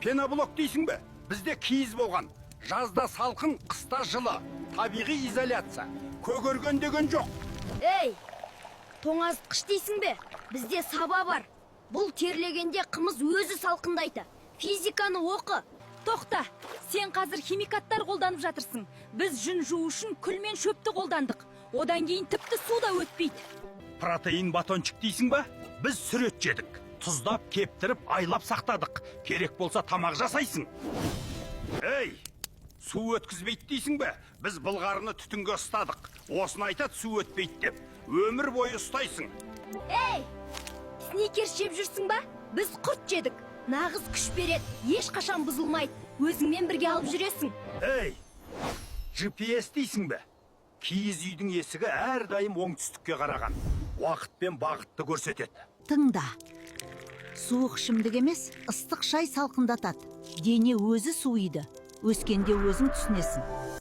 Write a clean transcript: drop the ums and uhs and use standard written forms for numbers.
Пеноблок дейсің бе? Бізде киіз болған. Жазда салқын, қыста жылы. Табиғи изоляция. Көгерген деген жоқ. Ей, тоңазытқыш дейсің бе? Бізде саба бар. Бұл терлегенде қымыз өзі салқындайды. Физиканы оқы. Тоқта, сен қазір химикаттар қолданып жатырсың. Біз жүн жуу үшін күл мен шөпті қолдандық. Одан кейін тіпті су да өтпейді. Протеин батончик дейсің бе? Біз сүрет жедік. Тұздап, кептіріп, айлап сақтадық. Керек болса тамақ жасайсың. Ей, су өткізбейді дейсің бе? Біз былғарыны түтінге ұстадық. Осыны айтады су өтпейді деп. Өмір бойы ұстайсың. Ей, сникерс жеп жүрсің ба? Біз құрт жедік. Нағыз күш береді, ешқашан бұзылмайды. Өзіңмен бірге алып жүресің. Ей, GPS дейсің бе? Киіз үйдің есігі әрдайым оңтүстікке қараған. Уақыт пен бағытты көрсетеді. Тыңда. Суық ішімдік емес, ыстық шай салқындатады. Дене өзі суиды. Өскенде өзің түсінесің.